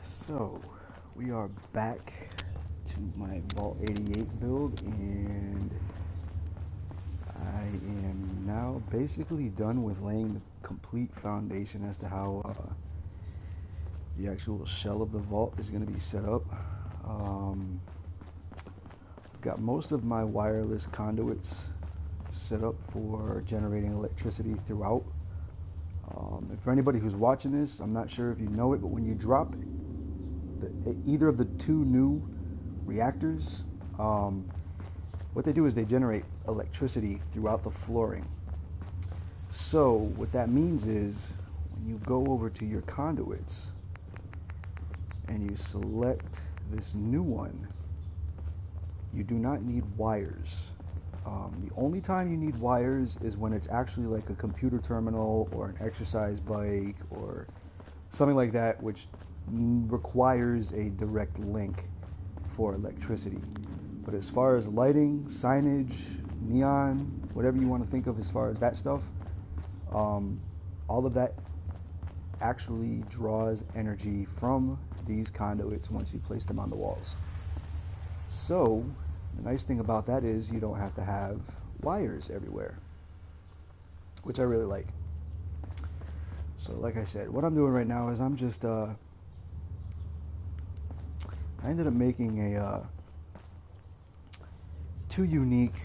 So we are back to my Vault 88 build, and I am now basically done with laying the complete foundation as to how the actual shell of the vault is going to be set up. I've got most of my wireless conduits set up for generating electricity throughout. And for anybody who's watching this, I'm not sure if you know it, but when you drop either of the two new reactors, what they do is they generate electricity throughout the flooring. So what that means is when you go over to your conduits and you select this new one, you do not need wires. The only time you need wires is when it's actually like a computer terminal or an exercise bike or something like that, which requires a direct link for electricity. But as far as lighting, signage, neon, whatever you want to think of as far as that stuff, all of that actually draws energy from these conduits once you place them on the walls. So the nice thing about that is you don't have to have wires everywhere, which I really like. So like I said, what I'm doing right now is I'm just I ended up making a two unique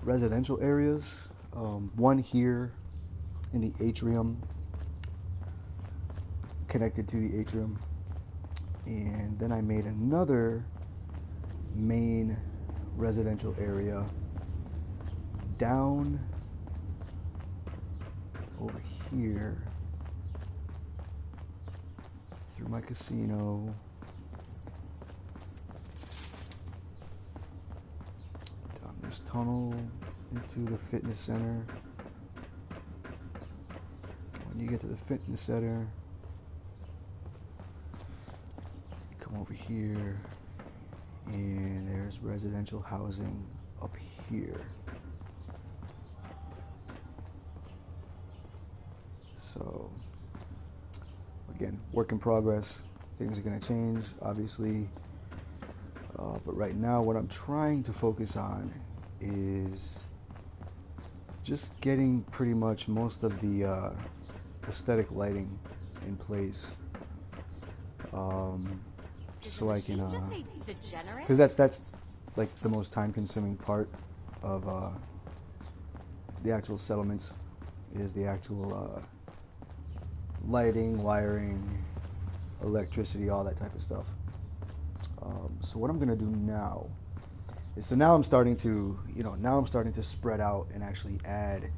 residential areas, one here in the atrium, connected to the atrium, and then I made another main residential area down over here through my casino, down this tunnel into the fitness center. When you get to the fitness center, you come over here, and there's residential housing up here. So again, work in progress. Things are going to change, obviously, but right now what I'm trying to focus on is just getting pretty much most of the aesthetic lighting in place, so I can, because that's like the most time-consuming part of the actual settlements, is the actual lighting, wiring, electricity, all that type of stuff. So what I'm gonna do now is, so now I'm starting to, spread out and actually add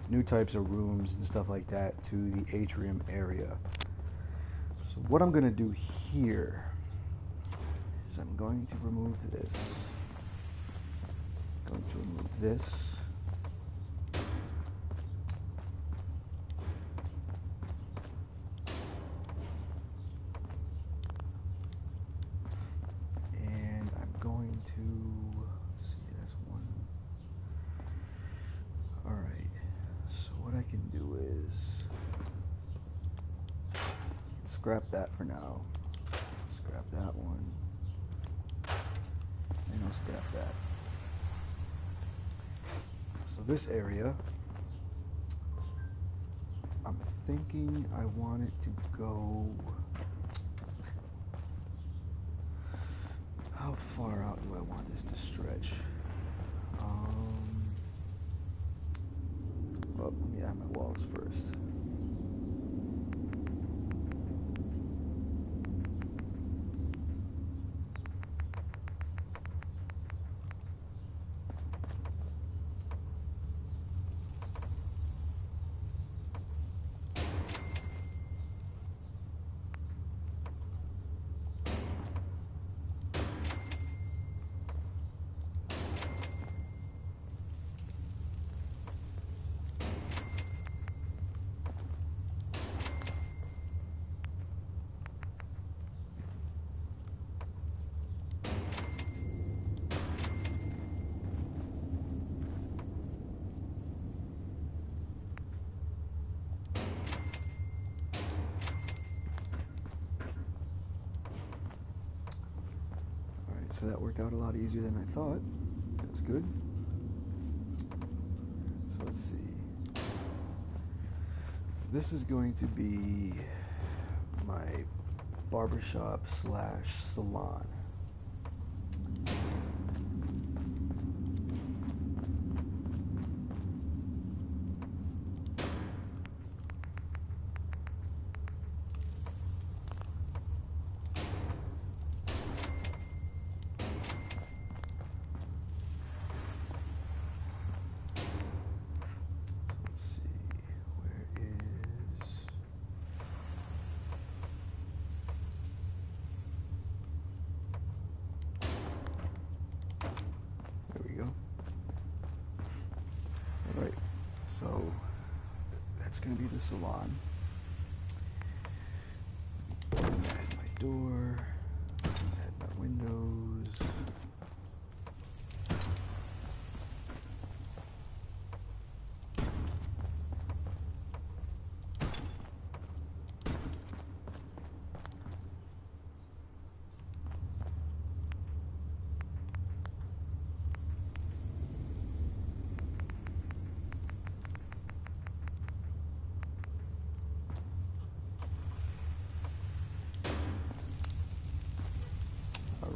new types of rooms and stuff like that to the atrium area. So what I'm gonna do here is I'm going to remove this. Going to remove this. And I'm going to, let's see, that's one. Alright, so what I can do is scrap that for now. Scrap that one. And I'll scrap that. So this area, I'm thinking I want it to go... How far out do I want this to stretch? Well, let me add my walls first. So that worked out a lot easier than I thought. That's good. So let's see. This is going to be my barbershop slash salon. Alright, so that's going to be the salon. Add my door, add my windows.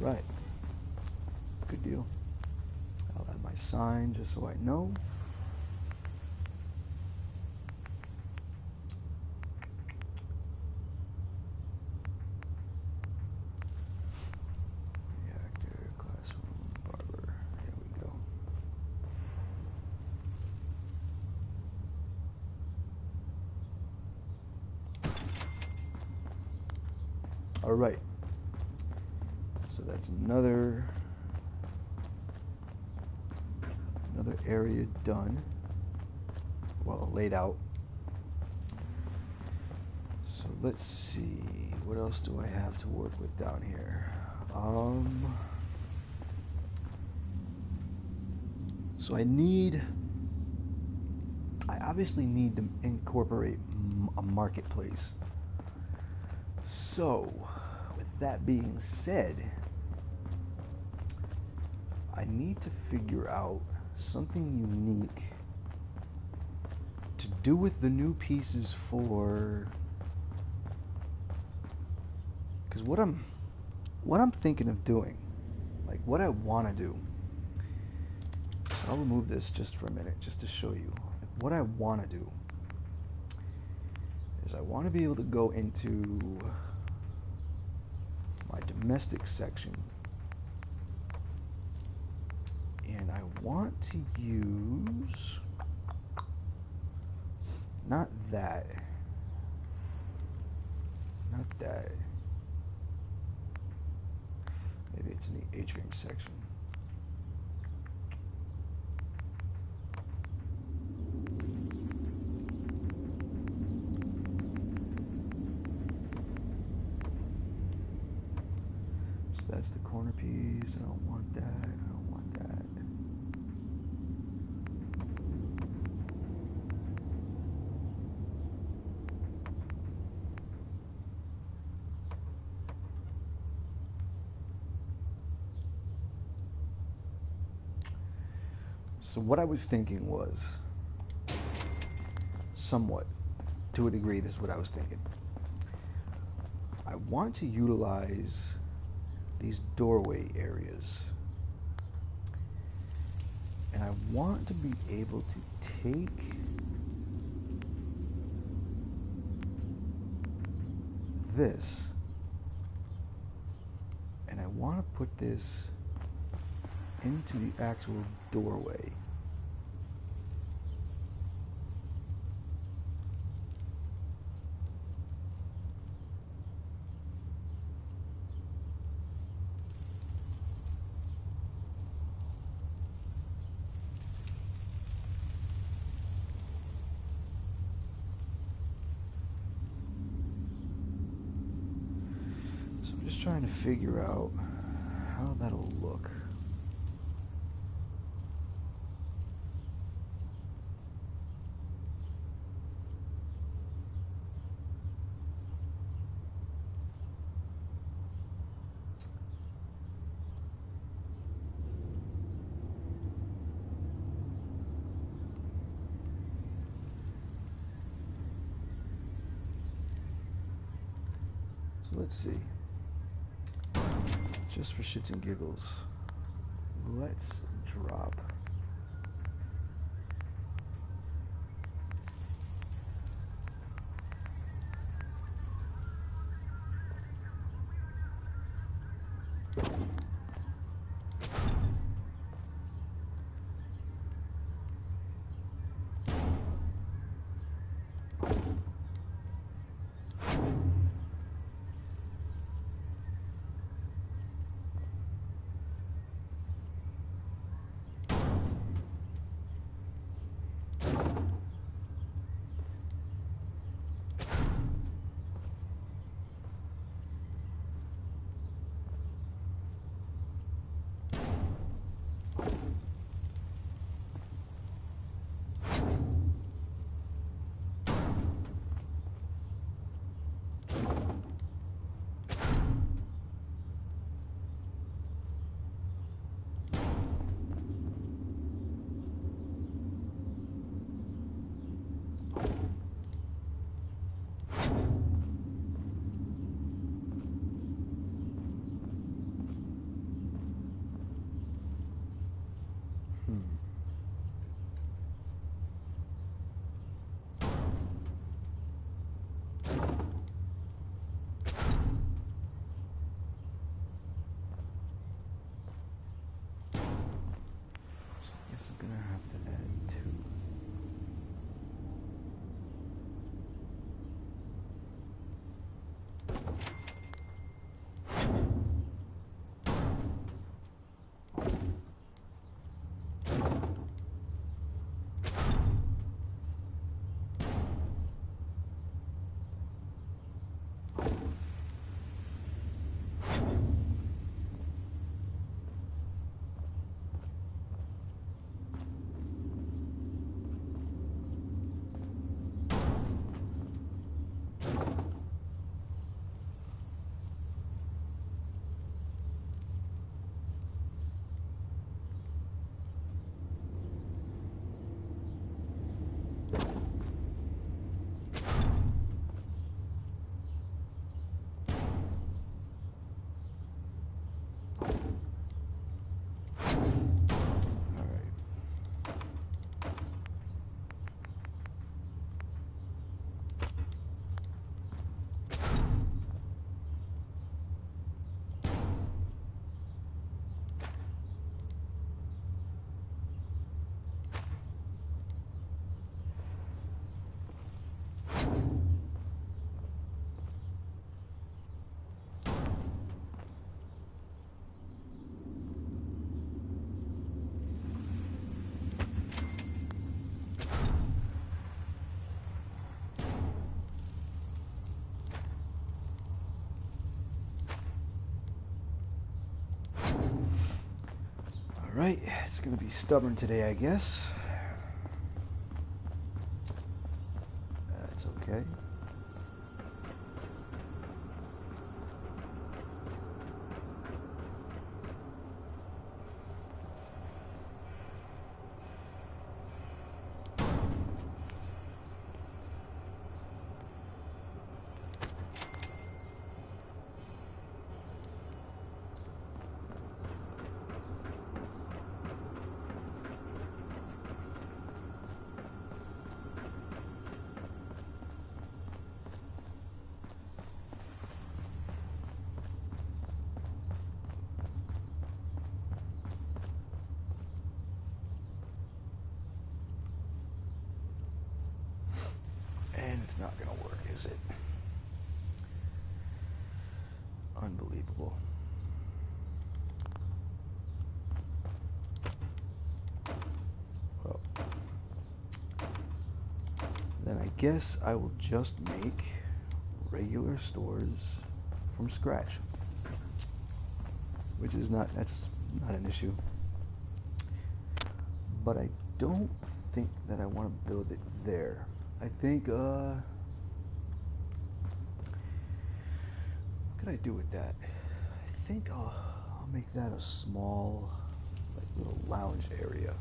Alright, good deal. I'll add my sign just so I know. Reactor, classroom, barber. Here we go. Alright. So that's another area done, well, laid out. So let's see, what else do I have to work with down here? So I obviously need to incorporate a marketplace. So with that being said, I need to figure out something unique to do with the new pieces for, because what I'm thinking of doing, like what I want to do, I'll remove this just for a minute just to show you what I want to do is I want to be able to go into my domestic section. And I want to use, not that, maybe it's in the atrium section. So that's the corner piece. I don't want that. I don't want that. So what I was thinking was, somewhat, to a degree, this is what I was thinking. I want to utilize these doorway areas. And I want to be able to take this, and I want to put this into the actual doorway. So I'm just trying to figure out how that'll look. So let's see. Just for shits and giggles, let's drop I'm gonna have to add 2. Alright, it's gonna be stubborn today, I guess. That's okay. It's not gonna work, is it? Unbelievable. Well, then I guess I will just make regular stores from scratch, which is that's not an issue. But I don't think that I want to build it there. I think, what could I do with that? I think I'll make that a small, like, little lounge area.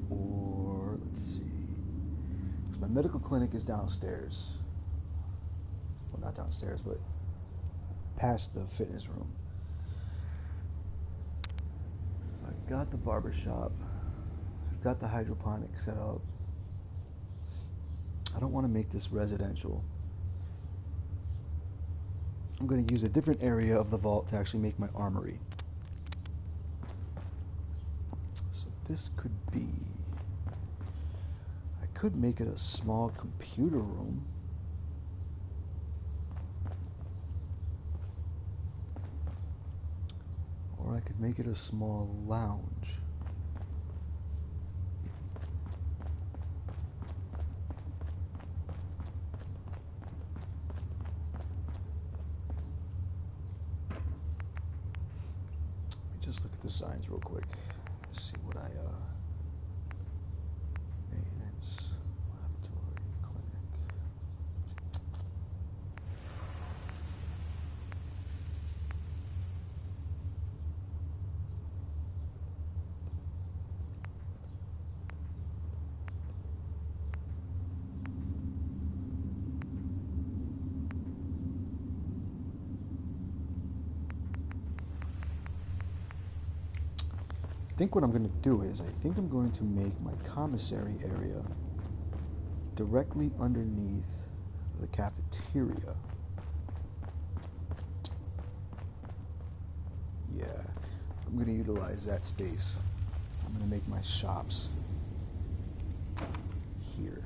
Or, let's see. 'Cause My medical clinic is downstairs. Well, not downstairs, but past the fitness room. I've got the barber shop. I've got the hydroponic set up. I don't want to make this residential. I'm going to use a different area of the vault to actually make my armory. So this could be... I could make it a small computer room. Or I could make it a small lounge. Just look at the signs real quick. See what I maintenance, laboratory, clinic. I think what I'm going to do is, I think I'm going to make my commissary area directly underneath the cafeteria. Yeah, I'm going to utilize that space. I'm going to make my shops here.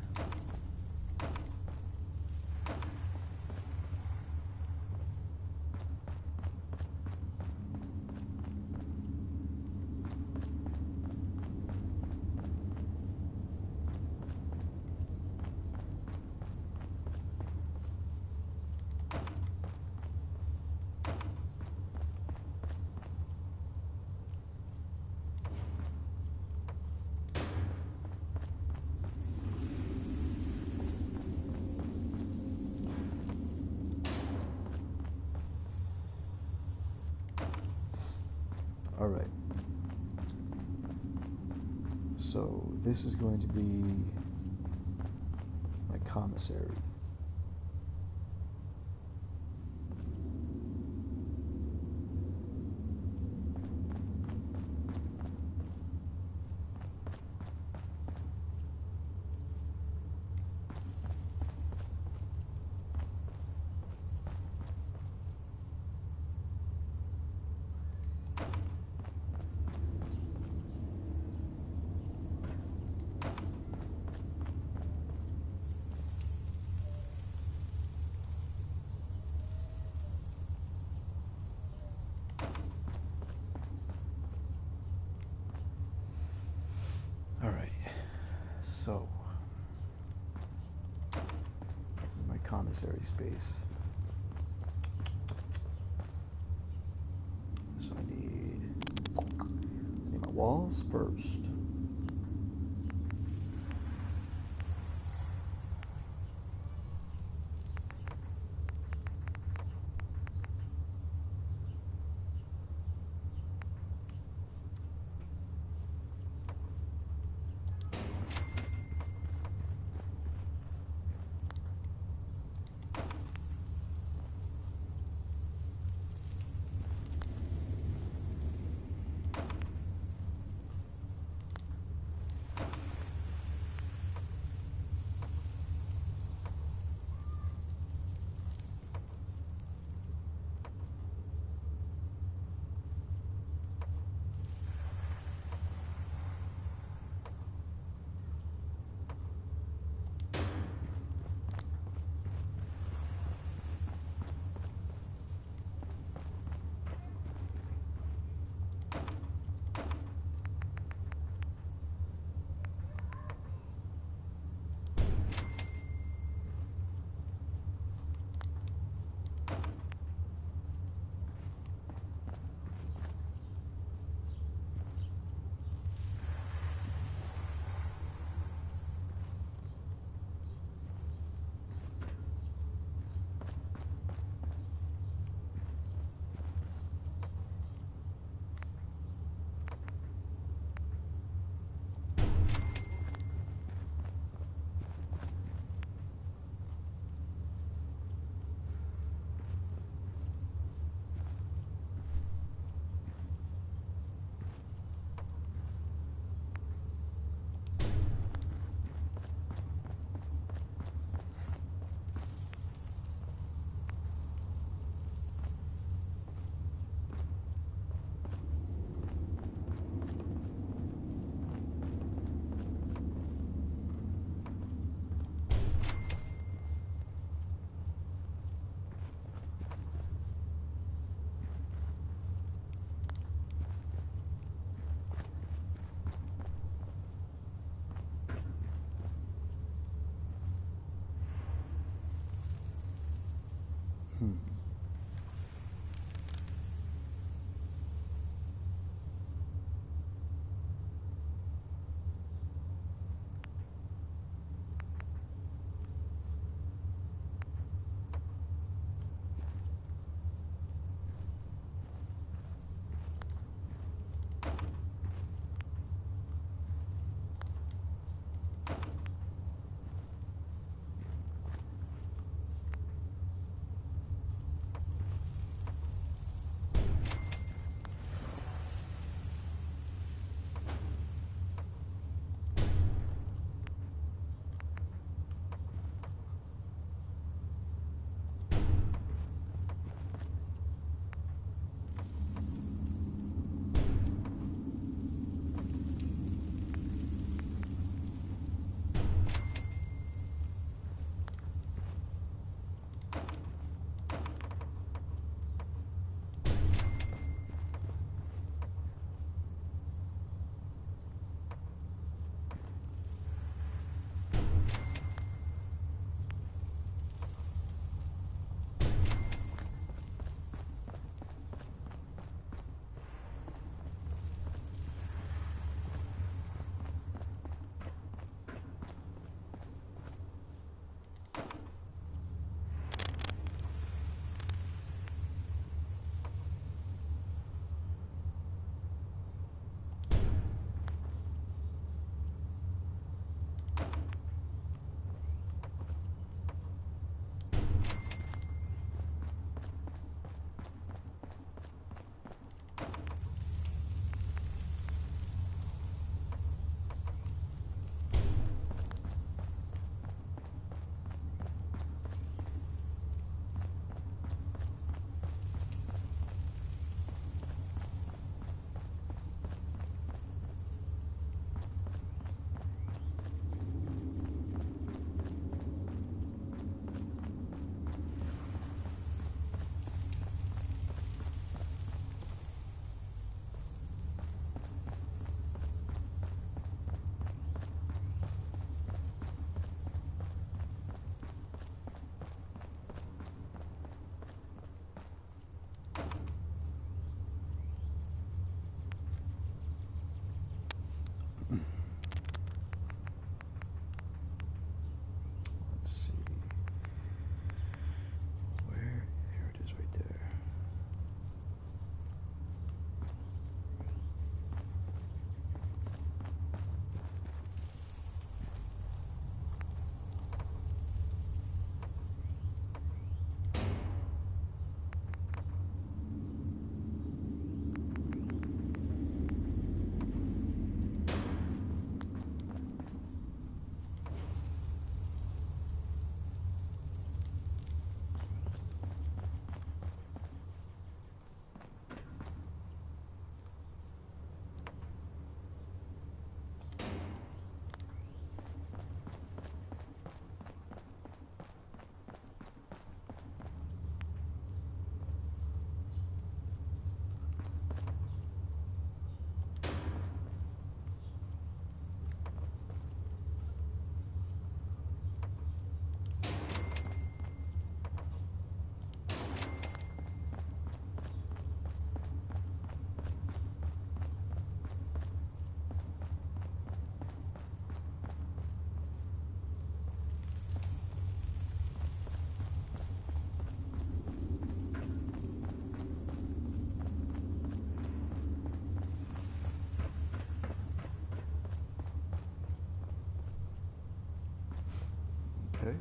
All right. So this is going to be my commissary. So, this is my commissary space. So I need my walls first. Hmm. Let's see. Where? Here it is right there. Okay.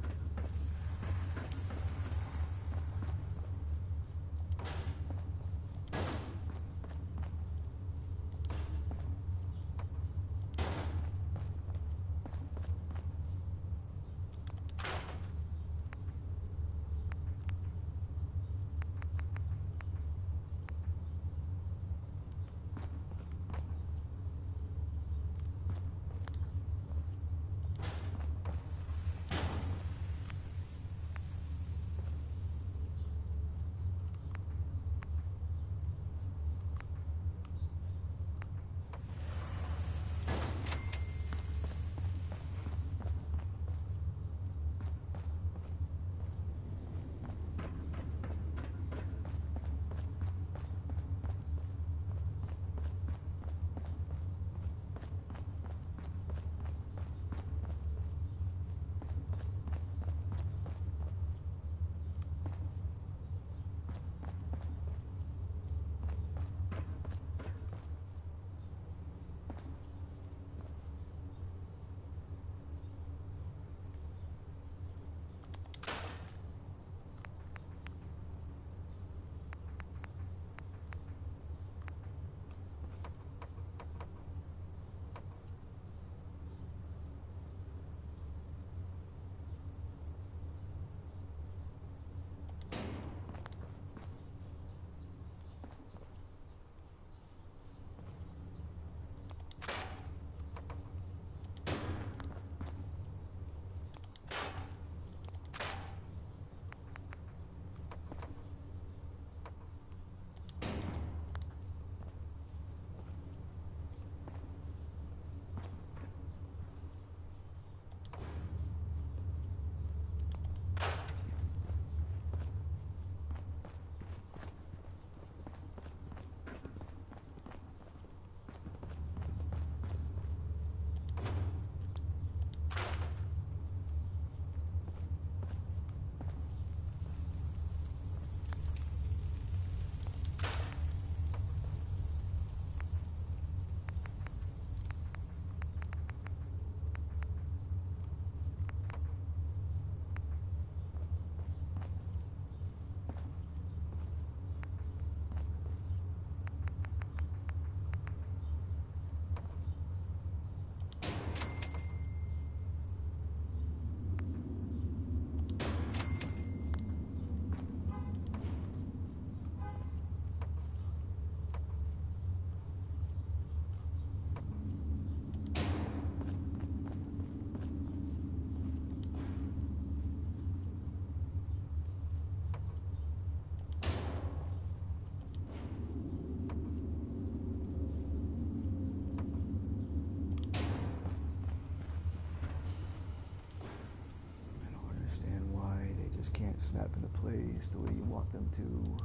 just can't snap into place the way you want them to.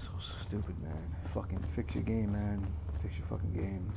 So stupid, man. Fucking fix your game, man. Fix your fucking game.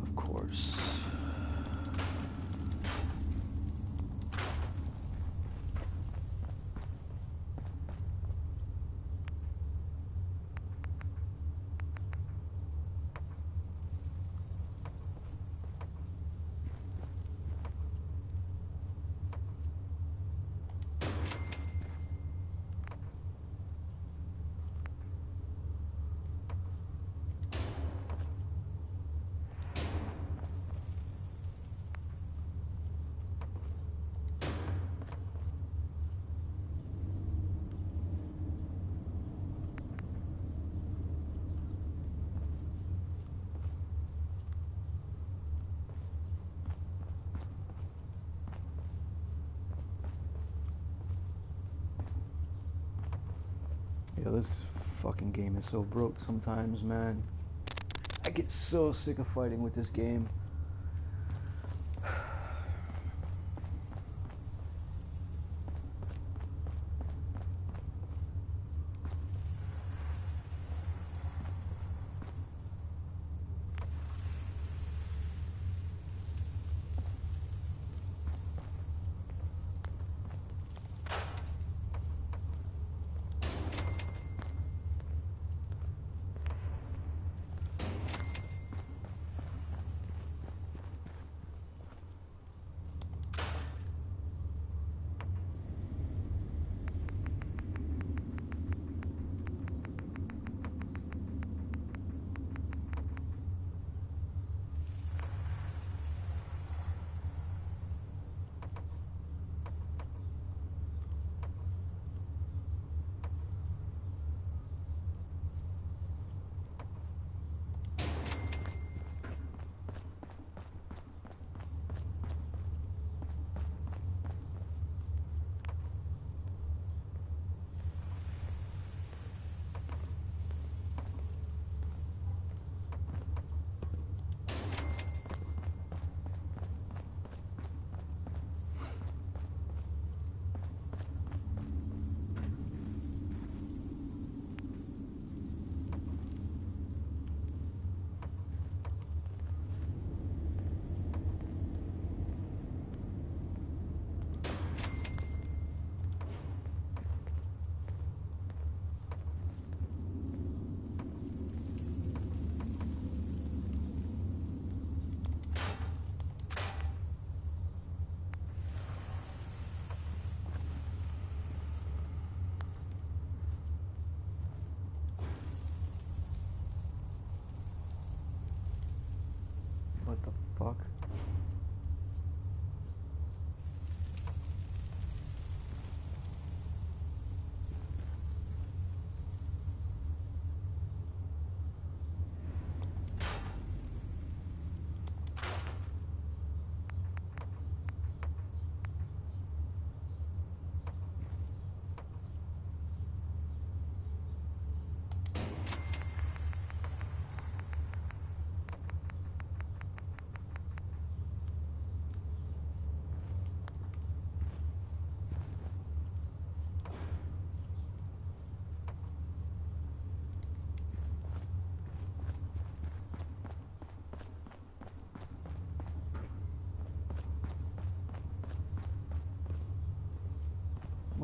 Of course. Yo, this fucking game is so broke sometimes, man. I get so sick of fighting with this game.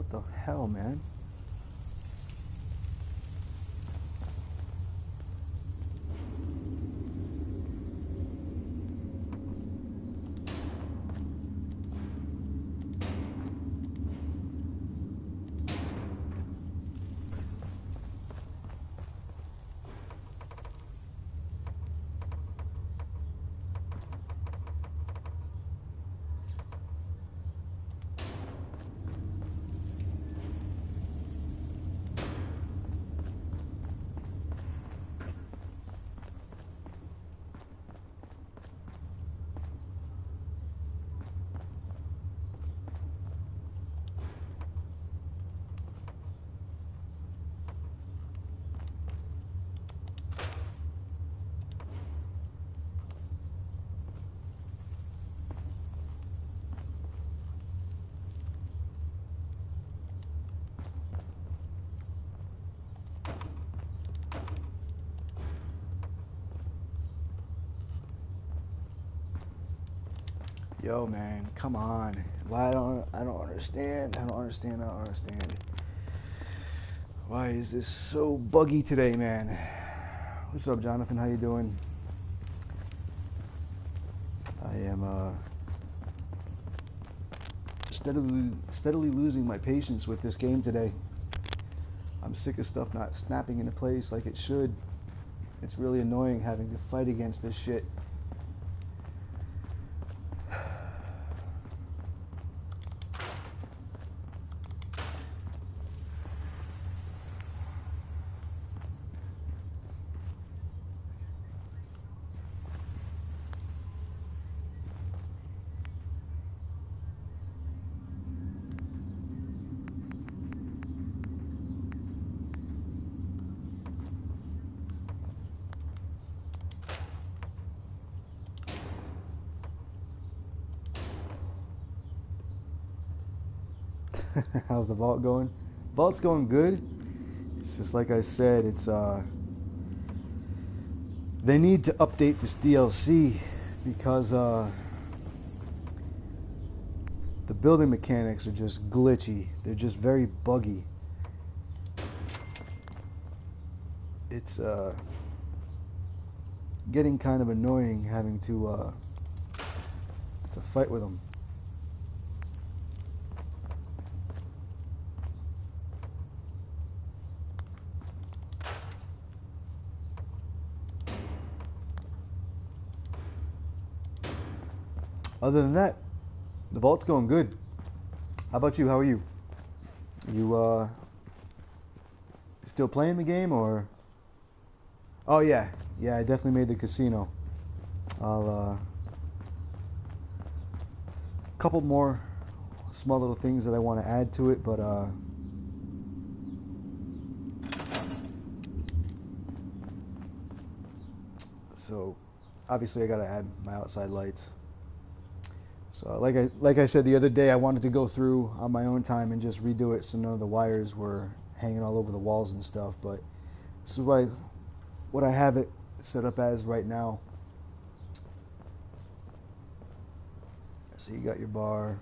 What the hell, man? Yo, man, come on. Why I don't understand. I don't understand. Why is this so buggy today, man? What's up, Jonathan? How you doing? I am steadily losing my patience with this game today. I'm sick of stuff not snapping into place like it should. It's really annoying having to fight against this shit. How's the vault going? Vault's going good. It's just like I said, it's they need to update this DLC because the building mechanics are just glitchy. They're just very buggy. It's getting kind of annoying having to fight with them. Other than that, the vault's going good. How about you? How are you? You still playing the game or? Oh yeah, I definitely made the casino. I'll couple more small little things that I want to add to it, but so obviously I gotta add my outside lights. So like I said the other day, I wanted to go through on my own time and just redo it so none of the wires were hanging all over the walls and stuff. But this is what I have it set up as right now. So you got your bar.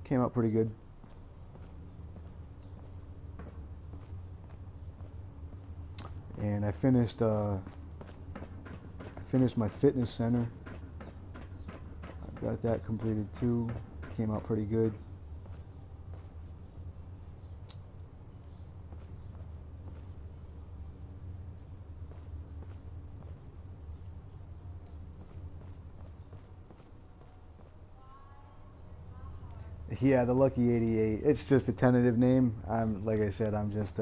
Came out pretty good. And I finished my fitness center. I've got that completed too. Came out pretty good. Yeah, the Lucky 88. It's just a tentative name. Like I said, I'm just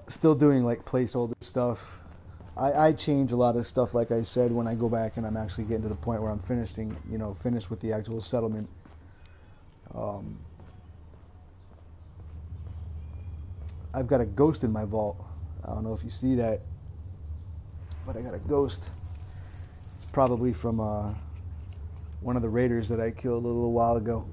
still doing like placeholder stuff. I change a lot of stuff, like I said, when I go back and I'm actually getting to the point where I'm finished with the actual settlement. I've got a ghost in my vault. I don't know if you see that, but I got a ghost. It's probably from one of the raiders that I killed a little while ago.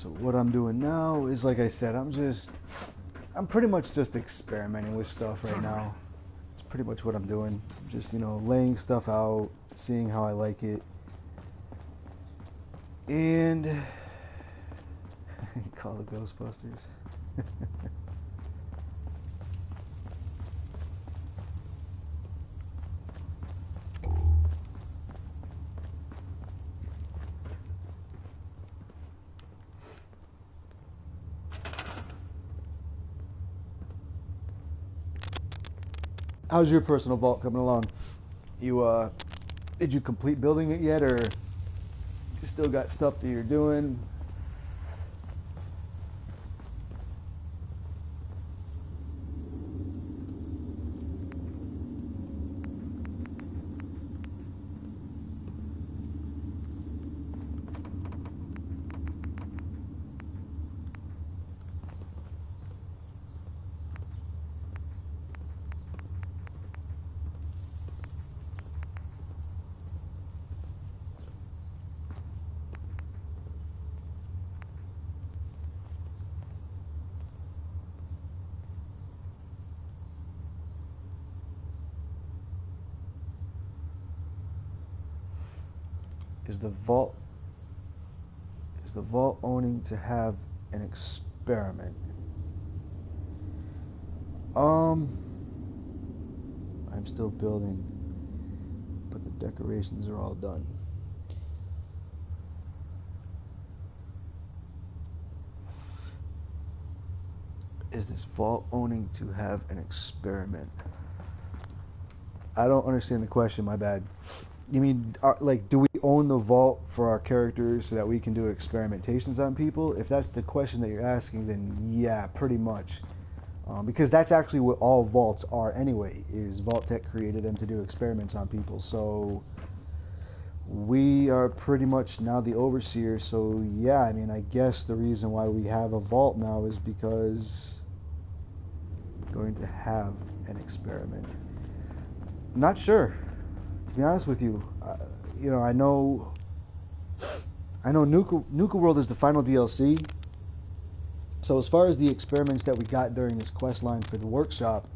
So what I'm doing now is, like I said, I'm pretty much just experimenting with stuff right now. It's pretty much what I'm doing. Just, laying stuff out, seeing how I like it. And call the Ghostbusters. How's your personal vault coming along? Did you complete building it yet, or you still got stuff that you're doing? Is the vault owning to have an experiment? I'm still building, but the decorations are all done. Is this vault owning to have an experiment? I don't understand the question, my bad. You mean, do we own the vault for our characters so that we can do experimentations on people? If that's the question that you're asking, then yeah, pretty much. Because that's actually what all vaults are anyway, is Vault-Tec created them to do experiments on people. So we are pretty much now the overseer. So yeah, I mean, I guess the reason why we have a vault now is because we're going to have an experiment. Not sure. To be honest with you, I know Nuka World is the final DLC. So as far as the experiments that we got during this quest line for the workshop,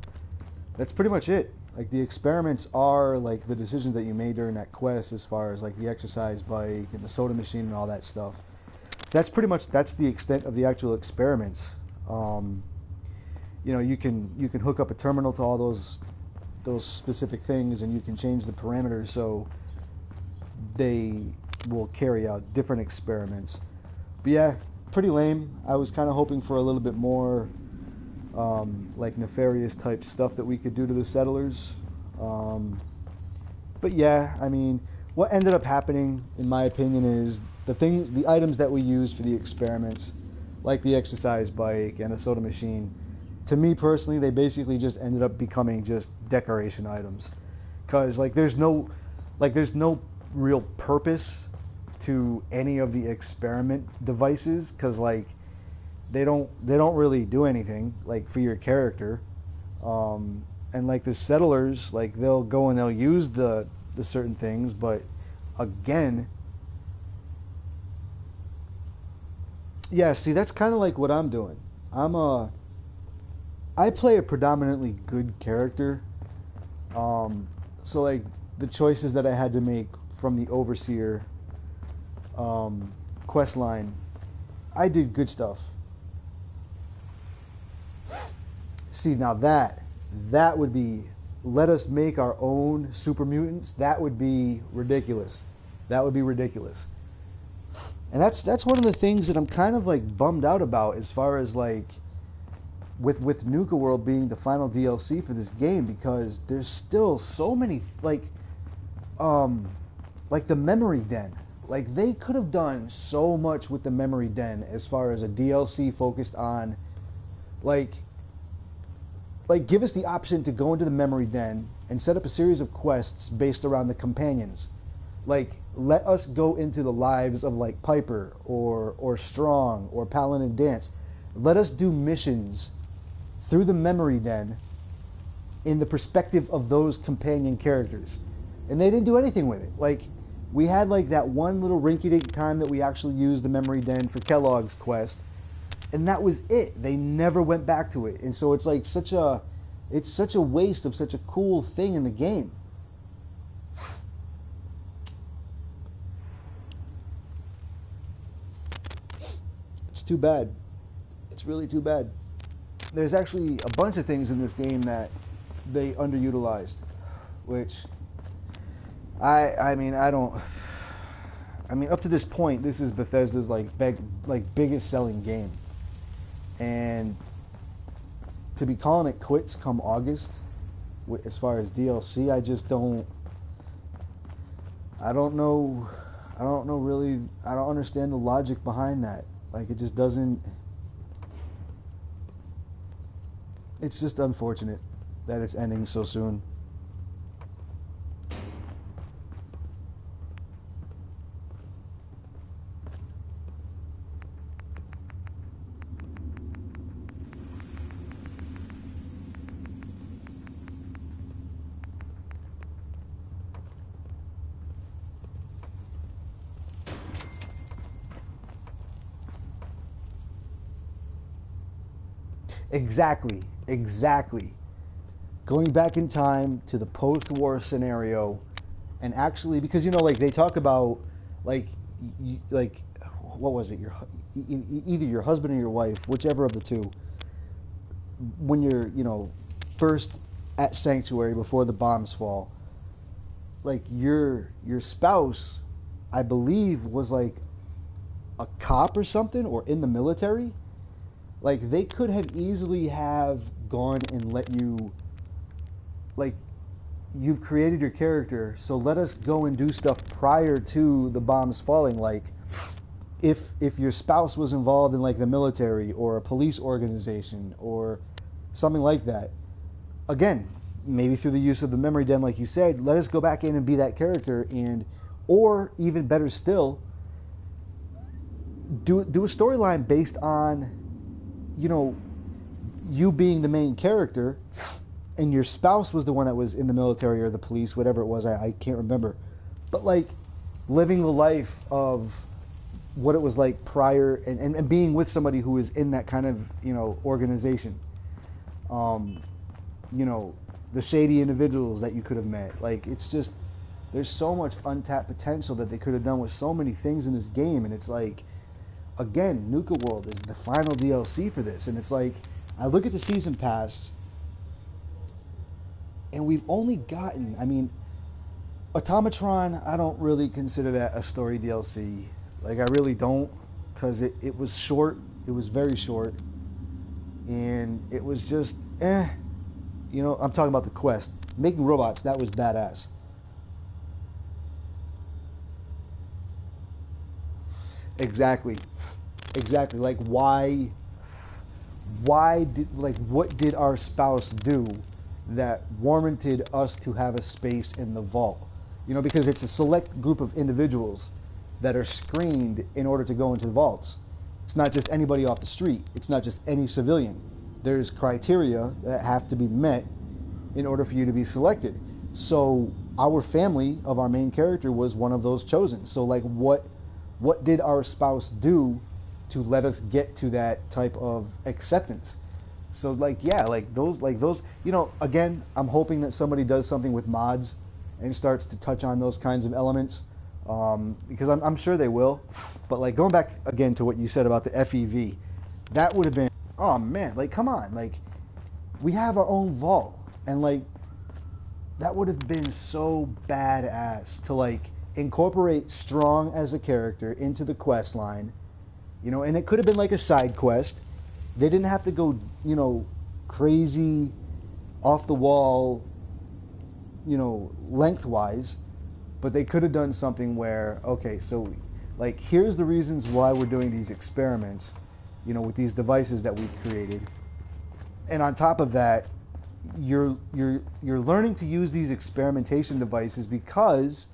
that's pretty much it. Like, the experiments are like the decisions that you made during that quest, as far as like the exercise bike and the soda machine and all that stuff. So that's the extent of the actual experiments. You can hook up a terminal to all those specific things, and you can change the parameters so they will carry out different experiments. But yeah, pretty lame. I was kind of hoping for a little bit more like nefarious type stuff that we could do to the settlers. But yeah, I mean, what ended up happening, in my opinion, is the items that we used for the experiments, like the exercise bike and the soda machine, to me personally, they basically just ended up becoming just decoration items, because there's no real purpose to any of the experiment devices, because they don't really do anything for your character, and the settlers, they'll go and they'll use the certain things, but again, yeah, see, that's kind of like what I'm doing. I play a predominantly good character, so the choices that I had to make from the Overseer quest line, I did good stuff. See, now that would be, let us make our own super mutants. That would be ridiculous. That would be ridiculous. And that's one of the things that I'm kind of bummed out about, as far as with Nuka World being the final DLC for this game, because there's still so many the memory den. They could have done so much with the memory den, as far as a DLC focused on give us the option to go into the memory den and set up a series of quests based around the companions. Let us go into the lives of Piper or Strong or Paladin Dance. Let us do missions through the memory den in the perspective of those companion characters. And they didn't do anything with it. We had like that one little rinky-dink time that we actually used the memory den for Kellogg's quest, and that was it. They never went back to it, and so it's like it's such a waste of such a cool thing in the game. It's too bad. It's really too bad. There's actually a bunch of things in this game that they underutilized, which I mean up to this point, this is Bethesda's biggest selling game, and to be calling it quits come August, as far as DLC, I don't know really. I don't understand the logic behind that. Like, it just doesn't. It's just unfortunate that it's ending so soon. Exactly. Going back in time to the post-war scenario, and actually, because like they talk about like what was it? Either your husband or your wife, whichever of the two, when you're first at Sanctuary before the bombs fall, like your spouse, I believe, was like a cop or something, or in the military. Like, they could have easily have gone and let you, like, you've created your character, so let us go and do stuff prior to the bombs falling. Like, if your spouse was involved in like the military or a police organization or something like that, again, maybe through the use of the memory den, like you said, let us go back in and be that character, or even better still, do a storyline based on you being the main character, and your spouse was the one that was in the military or the police, whatever it was, I can't remember. But like living the life of what it was like prior, and being with somebody who is in that kind of organization. The shady individuals that you could have met. Like, it's just, there's so much untapped potential that they could have done with so many things in this game, and it's like, again, Nuka World is the final DLC for this, and it's like, I look at the season pass, and we've only gotten, Automatron, I don't really consider that a story DLC. Like, I really don't, because it was short, it was very short, and it was just, I'm talking about the quest. Making robots, that was badass. Exactly. Like, what did our spouse do that warranted us to have a space in the vault? Because it's a select group of individuals that are screened in order to go into the vaults. It's not just anybody off the street. It's not just any civilian. There's criteria that have to be met in order for you to be selected. So our family of our main character was one of those chosen. So like, what did our spouse do to let us get to that type of acceptance? So like, yeah, those, again, I'm hoping that somebody does something with mods and starts to touch on those kinds of elements, because I'm sure they will. But like, going back again to what you said about the FEV, that would have been, oh man, like, come on, like, we have our own vault, and like, that would have been so badass to like incorporate Strong as a character into the quest line, and it could have been like a side quest. They didn't have to go, crazy, off the wall, lengthwise, but they could have done something where, okay, so like, here's the reasons why we're doing these experiments, with these devices that we've created, and on top of that, you're learning to use these experimentation devices because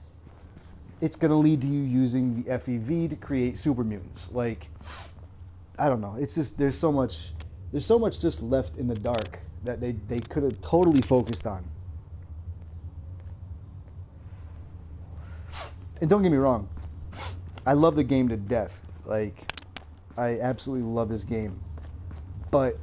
it's going to lead to you using the FEV to create super mutants. Like, I don't know. It's just, there's so much just left in the dark that they could have totally focused on. and don't get me wrong, I love the game to death. Like, I absolutely love this game. But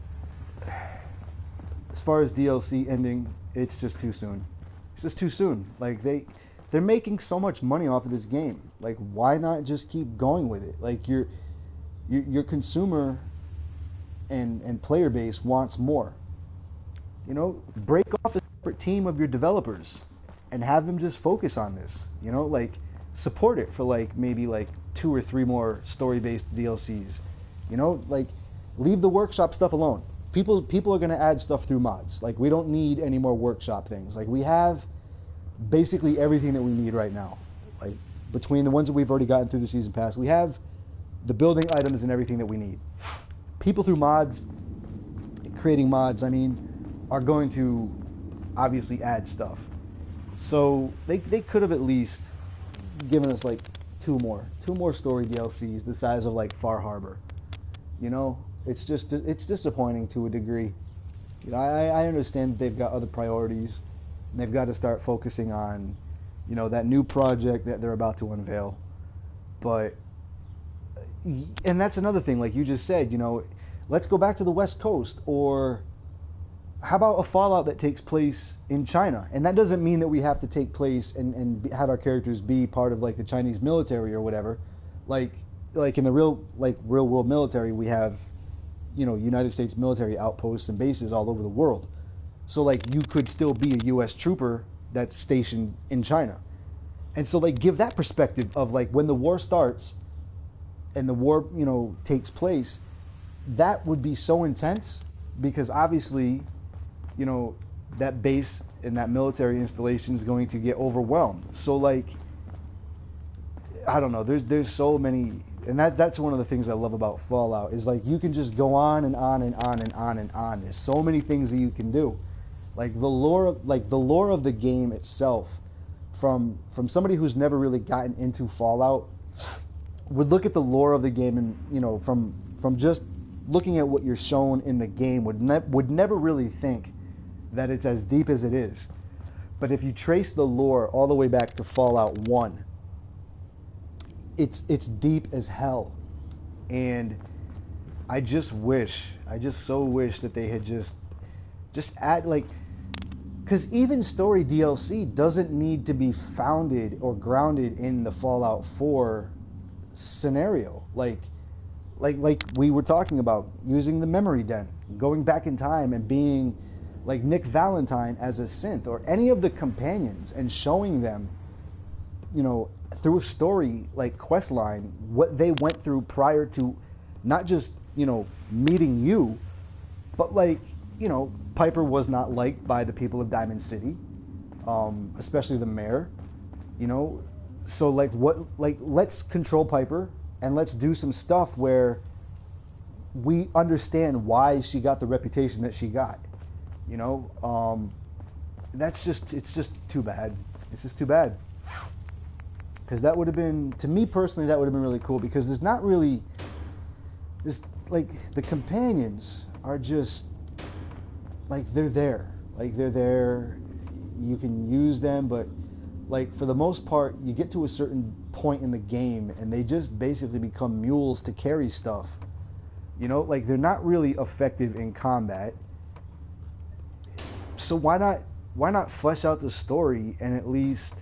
as far as DLC ending, it's just too soon. It's just too soon. Like, they're making so much money off of this game. Like, why not just keep going with it? Like, your consumer and player base wants more. You know, break off a separate team of your developers and have them just focus on this. You know, like, support it for like maybe like 2 or 3 more story-based DLCs. You know, like, leave the workshop stuff alone. People are going to add stuff through mods. Like, we don't need any more workshop things. Like, we have basically everything that we need right now. Like, between the ones that we've already gotten through the season pass, we have the building items and everything that we need. People through mods, creating mods, I mean, are going to obviously add stuff. So they could have at least given us like 2 more story DLCs the size of like Far Harbor. You know, it's disappointing to a degree. You know, I understand that they've got other priorities and they've got to start focusing on, you know, that new project that they're about to unveil. But, and that's another thing, like you just said, you know, let's go back to the West Coast, or how about a Fallout that takes place in China? And that doesn't mean that we have to take place and have our characters be part of like the Chinese military or whatever. Like in the real world military, we have, you know, United States military outposts and bases all over the world. So like you could still be a U.S. trooper that's stationed in China. And so like give that perspective of like when the war starts and the war, you know, takes place, that would be so intense because obviously, you know, that base and that military installation is going to get overwhelmed. So like, I don't know, there's so many, and that's one of the things I love about Fallout is like you can just go on and on and on and on and on. There's so many things that you can do. Like the lore of the game itself, from somebody who's never really gotten into Fallout, would look at the lore of the game and, you know, from just looking at what you're shown in the game would never really think that it's as deep as it is. But if you trace the lore all the way back to Fallout 1, it's deep as hell. And I just so wish that they had just add, like, because even story DLC doesn't need to be founded or grounded in the Fallout 4 scenario. Like we were talking about, using the memory den, going back in time and being like Nick Valentine as a synth, or any of the companions, and showing them, you know, through a story like quest line, what they went through prior to not just, you know, meeting you, but like, you know, Piper was not liked by the people of Diamond City, especially the mayor, you know. So like let's control Piper and let's do some stuff where we understand why she got the reputation that she got. You know, it's just too bad. It's just too bad. Because that would have been, to me personally, that would have been really cool, because there's not really, there's like, the companions are just, like, they're there. Like, they're there, you can use them, but like, for the most part, you get to a certain point in the game and they just basically become mules to carry stuff. You know, like, they're not really effective in combat. So why not flesh out the story and at least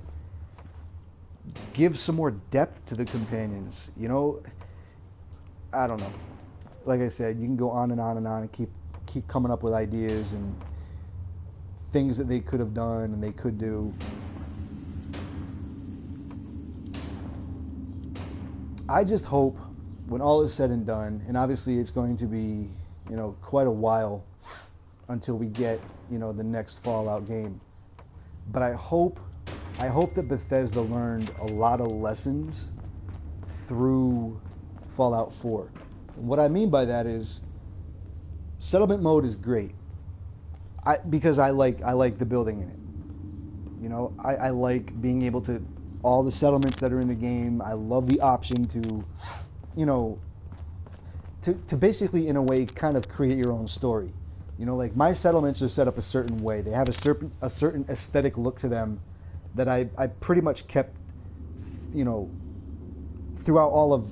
give some more depth to the companions? You know, I don't know. Like I said, you can go on and on and on and keep coming up with ideas and things that they could have done and they could do. I just hope when all is said and done, and obviously it's going to be, you know, quite a while until we get, you know, the next Fallout game. But I hope that Bethesda learned a lot of lessons through Fallout 4. What I mean by that is, settlement mode is great. Because I like the building in it. You know, I like being able to, all the settlements that are in the game, I love the option to, you know, to basically, in a way, kind of create your own story. You know, like, my settlements are set up a certain way. They have a certain aesthetic look to them that I pretty much kept you know, throughout all of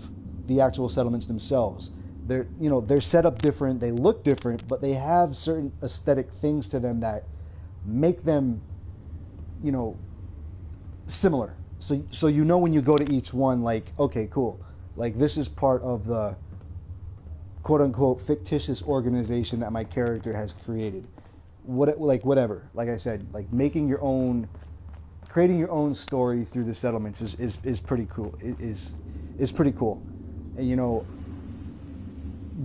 the actual settlements themselves. They're set up different, they look different, but they have certain aesthetic things to them that make them, similar. So when you go to each one, like, okay, cool, like this is part of the quote unquote fictitious organization that my character has created. Whatever. Like I said, like creating your own story through the settlements is pretty cool. Is pretty cool, and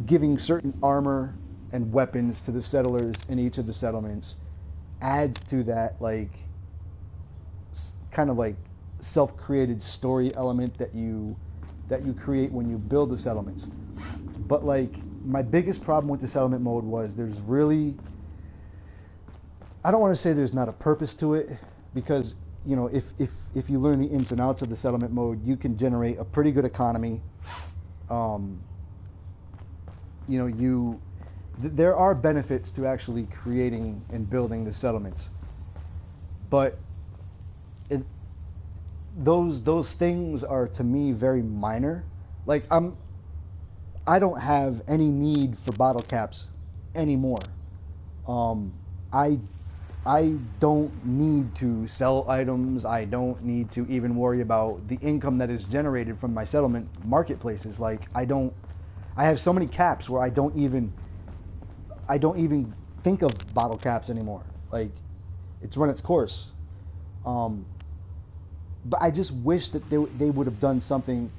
giving certain armor and weapons to the settlers in each of the settlements adds to that, like, kind of like self-created story element that you create when you build the settlements. But like, my biggest problem with the settlement mode was there's really, I don't want to say there's not a purpose to it, because if you learn the ins and outs of the settlement mode, you can generate a pretty good economy. There are benefits to actually creating and building the settlements, but those things are, to me, very minor. Like, I don't have any need for bottle caps anymore. I don't need to sell items. I don't need to even worry about the income that is generated from my settlement marketplaces. Like, I have so many caps where I don't even think of bottle caps anymore. Like, it's run its course. But I just wish that they would have done something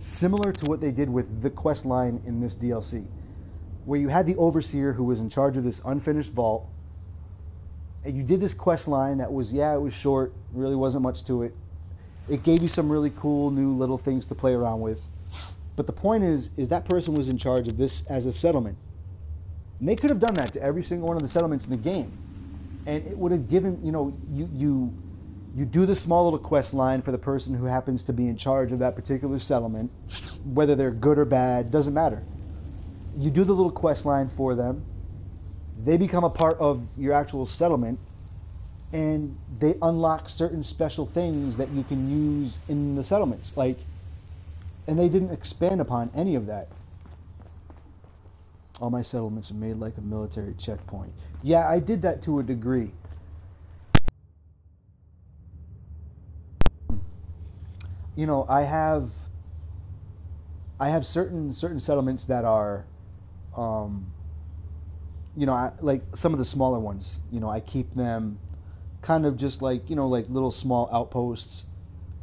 similar to what they did with the quest line in this DLC, where you had the overseer who was in charge of this unfinished vault, and you did this quest line that was, it was short, really wasn't much to it. It gave you some really cool new little things to play around with. But the point is that person was in charge of this as a settlement. And they could have done that to every single one of the settlements in the game. And it would have given, you do the small little quest line for the person who happens to be in charge of that particular settlement, whether they're good or bad, doesn't matter. You do the little quest line for them. They become a part of your actual settlement, and they unlock certain special things that you can use in the settlements. Like, and they didn't expand upon any of that. All my settlements are made like a military checkpoint. Yeah, I did that to a degree. I have certain settlements that are, like some of the smaller ones. I keep them kind of just like, like little small outposts.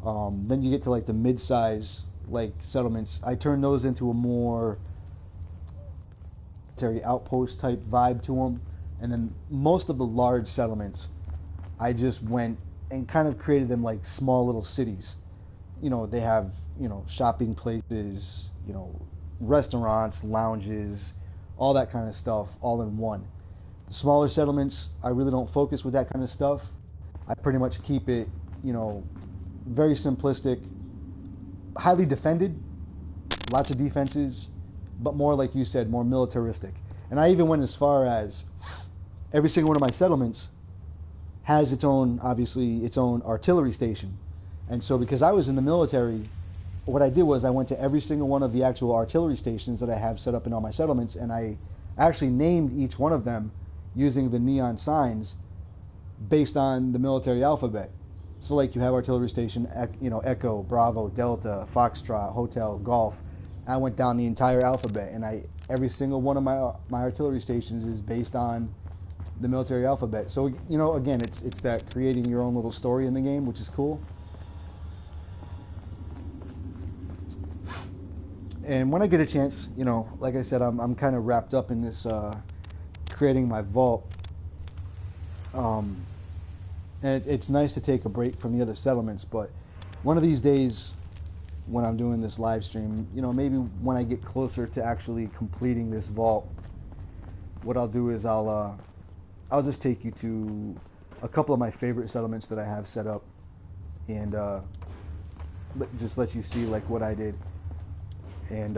Then you get to like the mid-size like settlements. I turn those into a more military outpost type vibe to them. And then most of the large settlements, I just went and kind of created them like small little cities. They have, shopping places, restaurants, lounges, all that kind of stuff, all in one. The smaller settlements, I really don't focus with that kind of stuff. I pretty much keep it, very simplistic, highly defended, lots of defenses, but more, like you said, more militaristic. And I even went as far as every single one of my settlements has its own artillery station. And so because I was in the military, what I did was I went to every single one of the actual artillery stations that I have set up in all my settlements, and I actually named each one of them using the neon signs based on the military alphabet. So like you have artillery station, Echo, Bravo, Delta, Foxtrot, Hotel, Golf. I went down the entire alphabet, and every single one of my artillery stations is based on the military alphabet. So, again, it's that creating your own little story in the game, which is cool. And when I get a chance, like I said, I'm kind of wrapped up in this creating my vault. And it's nice to take a break from the other settlements, but one of these days when I'm doing this live stream, maybe when I get closer to actually completing this vault, what I'll do is I'll just take you to a couple of my favorite settlements that I have set up, and just let you see like what I did. And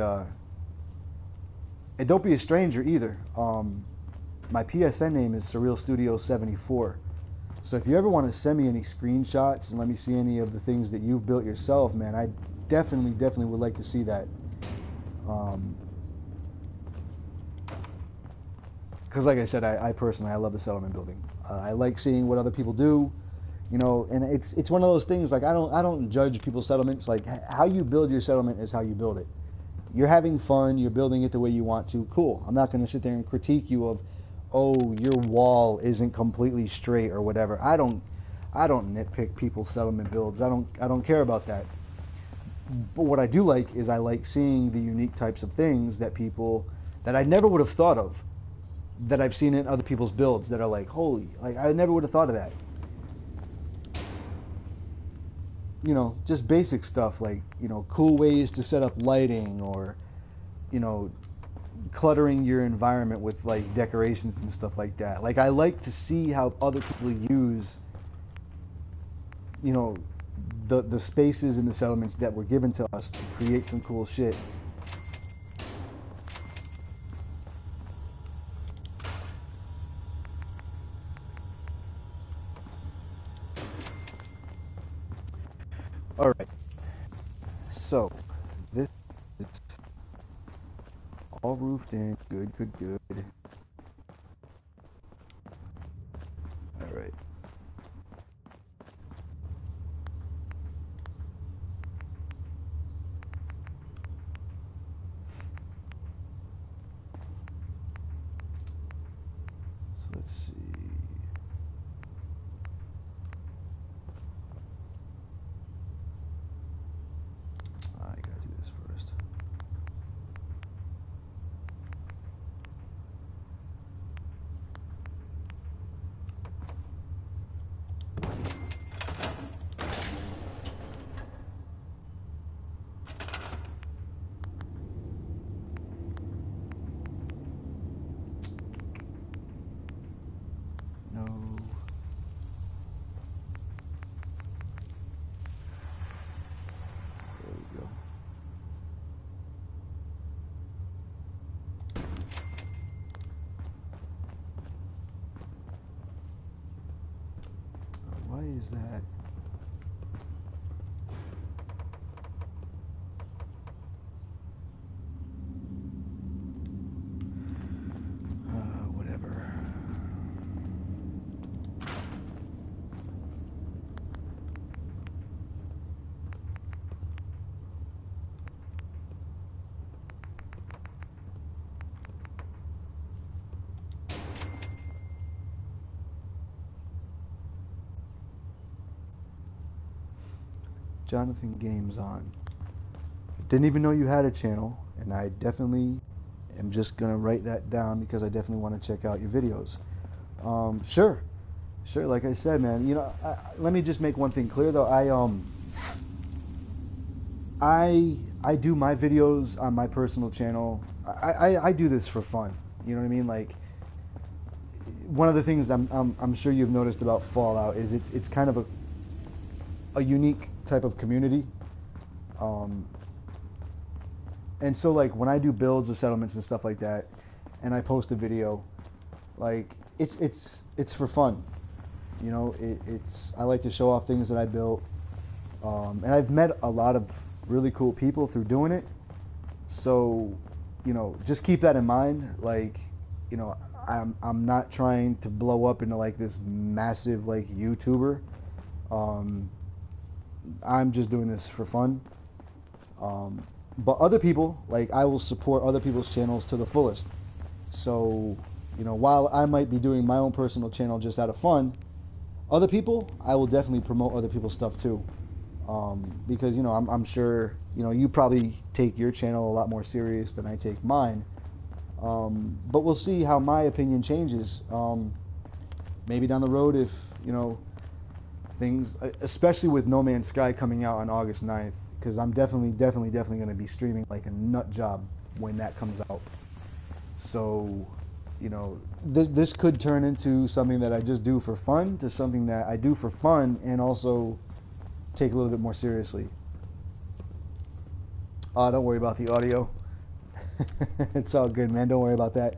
don't be a stranger either. My PSN name is Surreal Studio 74. So if you ever want to send me any screenshots and let me see any of the things that you've built yourself, man, I definitely would like to see that. Because like I said, I personally, I love the settlement building. I like seeing what other people do, you know, and it's one of those things, like I don't judge people's settlements. Like, how you build your settlement is how you build it. You're having fun, you're building it the way you want to, cool. I'm not going to sit there and critique you of, oh, your wall isn't completely straight or whatever. I don't nitpick people's settlement builds. I don't care about that. But what I do like is I like seeing the unique types of things that I never would have thought of, that I've seen in other people's builds that are like, holy, like I never would have thought of that. You know, just basic stuff like, you know, cool ways to set up lighting, or, you know, cluttering your environment with like decorations and stuff like that. Like, I like to see how other people use, you know, the spaces in the settlements that were given to us to create some cool shit. All right, so this is all roofed in. Good. All right. So let's see. I gotta do this first. No. There we go. Why is that? Whatever. Jonathan Games On. Didn't even know you had a channel, and I definitely am just gonna write that down because I definitely want to check out your videos. Sure. Like I said, man. You know, let me just make one thing clear though. I do my videos on my personal channel. I do this for fun. You know what I mean? Like, one of the things I'm sure you've noticed about Fallout is it's kind of a unique type of community. And so, like, when I do builds of settlements and stuff like that, and I post a video, like, it's for fun. You know, I like to show off things that I built, and I've met a lot of really cool people through doing it. So, you know, just keep that in mind. Like, you know, I'm not trying to blow up into like this massive like YouTuber. I'm just doing this for fun. But other people, like, I will support other people's channels to the fullest. So, you know, while I might be doing my own personal channel just out of fun, other people, I will definitely promote other people's stuff too. Because, you know, I'm sure, you know, you probably take your channel a lot more serious than I take mine. But we'll see how my opinion changes. Maybe down the road, if, you know, things, especially with No Man's Sky coming out on August 9th, because I'm definitely going to be streaming like a nut job when that comes out. So, you know, this could turn into something that I just do for fun to something that I do for fun and also take a little bit more seriously. Don't worry about the audio. It's all good, man. Don't worry about that.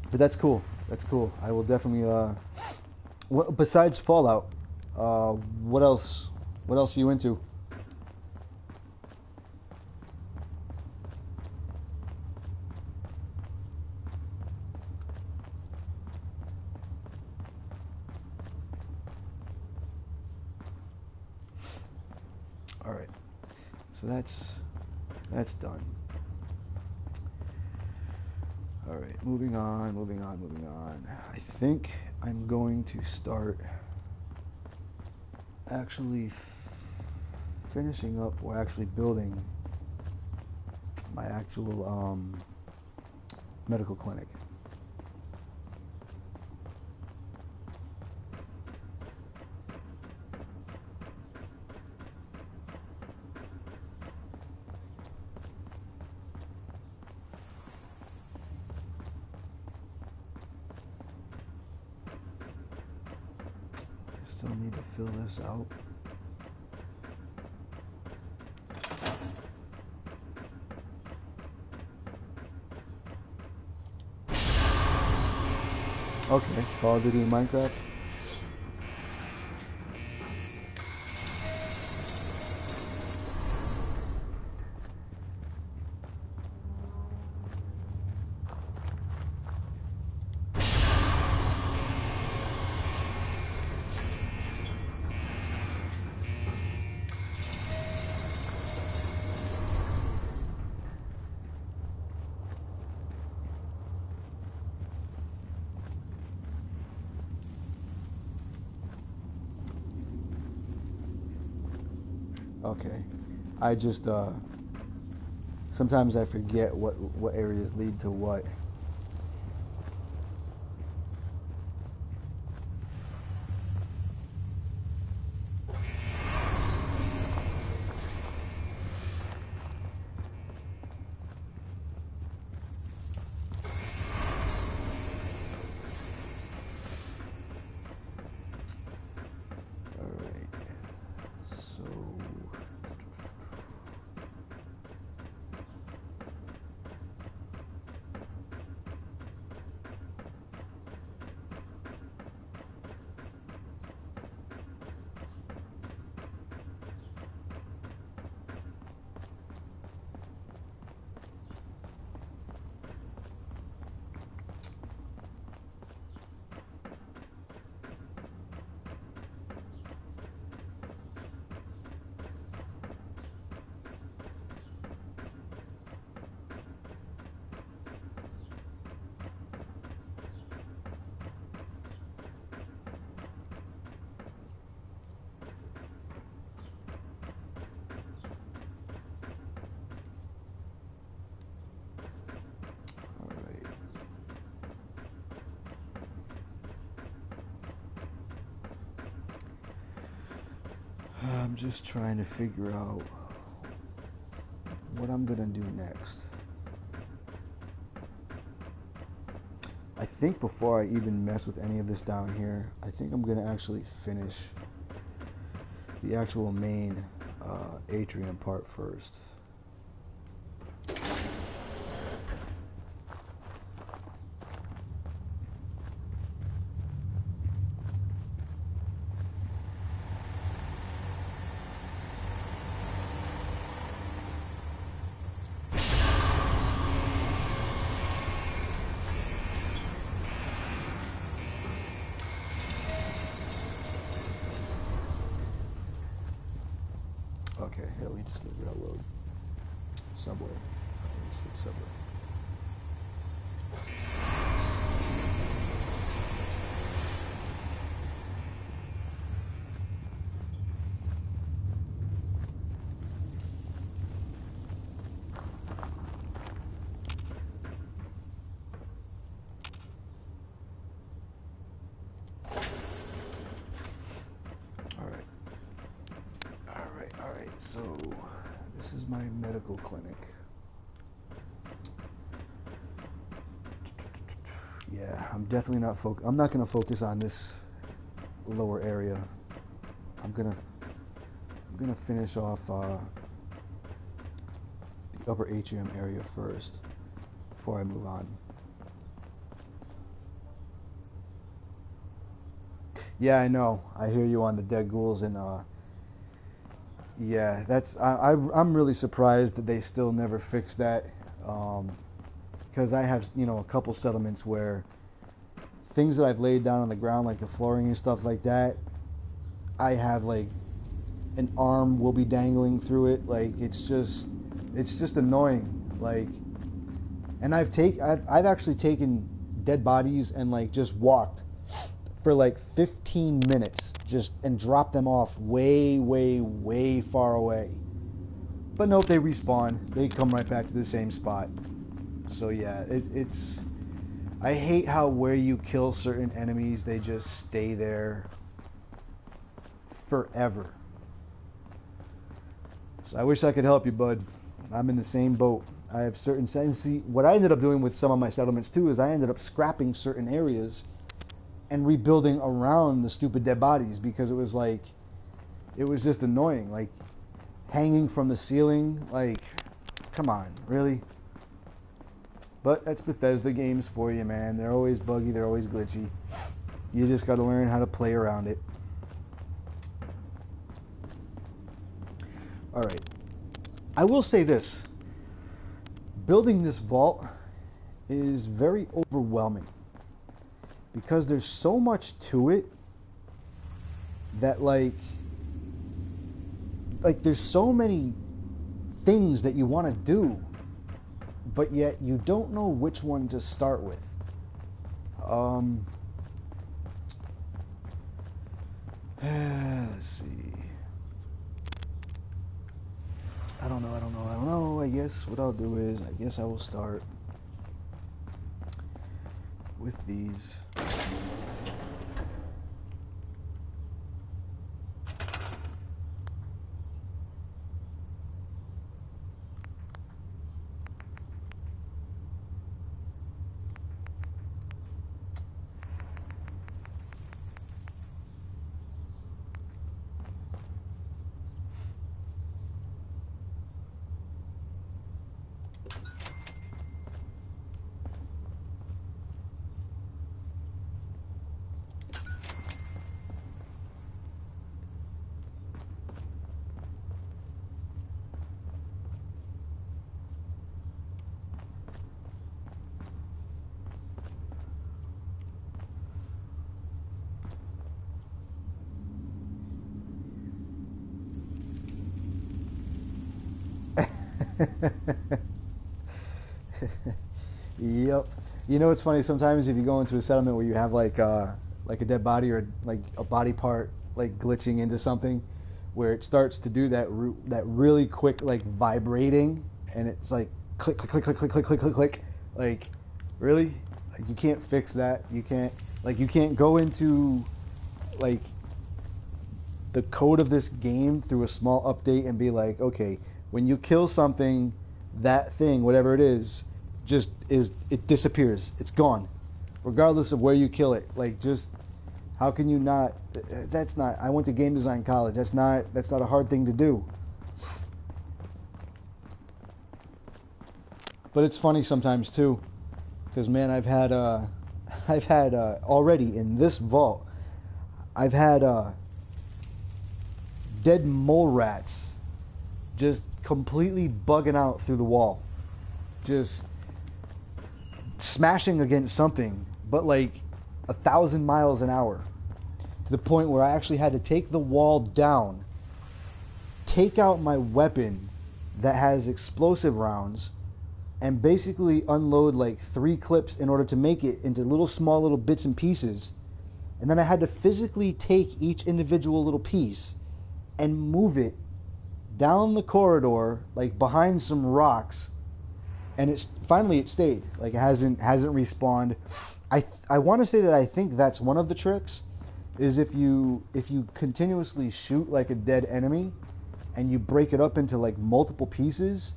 But that's cool. I will definitely What besides Fallout? What else? What else are you into? All right. So that's done. All right. Moving on. Moving on. Moving on. I think I'm going to start actually finishing up or actually building my actual medical clinic. I still need to fill this out. Okay, Call of Duty and Minecraft. Okay, I just sometimes I forget what areas lead to what. I'm just trying to figure out what I'm gonna do next. I think before I even mess with any of this down here, I think I'm gonna actually finish the actual main atrium part first. Okay, hell, we just railroad. Subway. Let's hit subway. So this is my medical clinic. Yeah, I'm definitely not I'm not gonna focus on this lower area. I'm gonna finish off the upper atrium area first before I move on. Yeah, I know. I hear you on the dead ghouls, and yeah, that's I'm really surprised that they still never fixed that. Because I have, you know, a couple settlements where things that I've laid down on the ground, like the flooring and stuff like that, I have like an arm will be dangling through it. Like it's just annoying. Like, and I've actually taken dead bodies and like just walked for like 15 minutes just and dropped them off way, way, way far away. But nope, they respawn. They come right back to the same spot. So yeah, it's. I hate how where you kill certain enemies, they just stay there forever. So I wish I could help you, bud. I'm in the same boat. I have certain settings. See, what I ended up doing with some of my settlements too is I ended up scrapping certain areas and rebuilding around the stupid dead bodies because it was like, it was just annoying. Like hanging from the ceiling. Like, come on, really? But that's Bethesda games for you, man. They're always buggy, they're always glitchy. You just got to learn how to play around it. Alright. I will say this. Building this vault is very overwhelming. Because there's so much to it that like there's so many things that you want to do, but yet you don't know which one to start with. Let's see. I don't know. I guess what I'll do is, I guess I will start with these. Yep. You know what's funny? Sometimes if you go into a settlement where you have like a dead body or like a body part like glitching into something, where it starts to do that really quick like vibrating, and it's like click click click click click click click click click. Like, really? Like, you can't fix that. You can't go into like the code of this game through a small update and be like, okay, when you kill something, that thing, whatever it is, it disappears. It's gone, regardless of where you kill it. Like, just how can you not? That's not. I went to game design college. That's not a hard thing to do. But it's funny sometimes too, because man, I've had already in this vault, I've had dead mole rats just completely bugging out through the wall, just smashing against something, but like 1,000 miles an hour, to the point where I actually had to take the wall down, take out my weapon that has explosive rounds, and basically unload like 3 clips in order to make it into small little bits and pieces. And then I had to physically take each individual little piece and move it down the corridor, like behind some rocks, and it stayed. Like, it hasn't respawned. I want to say that I think that's one of the tricks, is if you continuously shoot like a dead enemy and you break it up into like multiple pieces,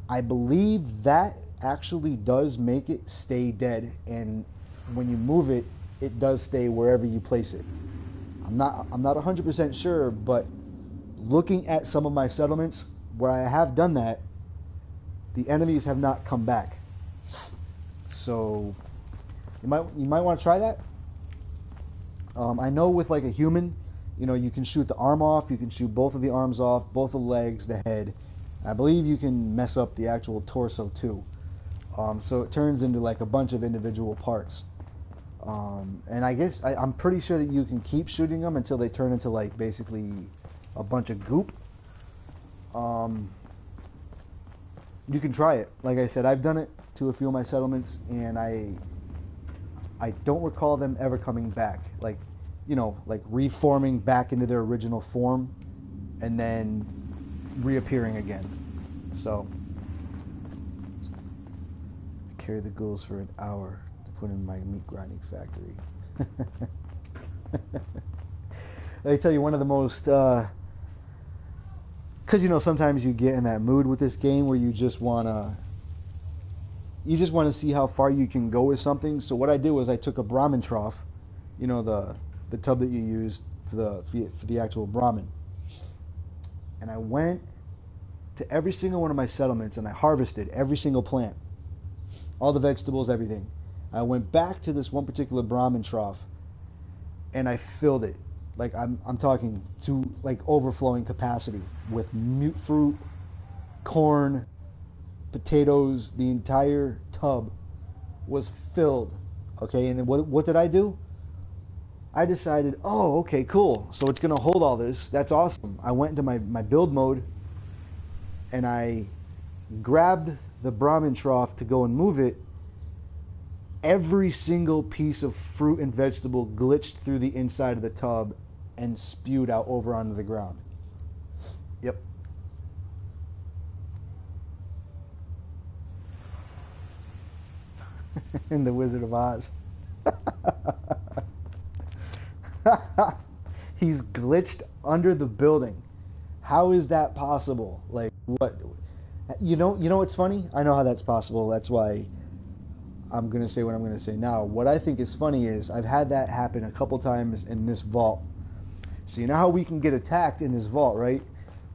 I believe that actually does make it stay dead, and when you move it, it does stay wherever you place it. I'm not 100% sure, but looking at some of my settlements where I have done that, the enemies have not come back. So you might want to try that. I know with like a human, you know, you can shoot the arm off, you can shoot both of the arms off, both the legs, the head. I believe you can mess up the actual torso too. So it turns into like a bunch of individual parts. And I guess I'm pretty sure that you can keep shooting them until they turn into like basically a bunch of goop. You can try it. Like I said, I've done it to a few of my settlements, and I don't recall them ever coming back. Like, you know, like reforming back into their original form and then reappearing again. So, I carry the ghouls for an hour to put in my meat grinding factory. Let me tell you, one of the most, because you know, sometimes you get in that mood with this game where you just want to see how far you can go with something. So what I did was I took a Brahmin trough, you know, the tub that you use for the actual Brahmin, and I went to every single one of my settlements and I harvested every single plant, all the vegetables, everything. I went back to this one particular Brahmin trough and I filled it. Like I'm talking to like overflowing capacity with mute fruit, corn, potatoes. The entire tub was filled. Okay, and then what did I do? I decided, oh, okay, cool. So it's gonna hold all this. That's awesome. I went into my build mode and I grabbed the Brahmin trough to go and move it. Every single piece of fruit and vegetable glitched through the inside of the tub and spewed out over onto the ground. Yep. In the Wizard of Oz. He's glitched under the building. How is that possible? Like, what? You know what's funny? I know how that's possible. That's why I'm going to say what I'm going to say now. What I think is funny is I've had that happen a couple times in this vault. So you know how we can get attacked in this vault, right?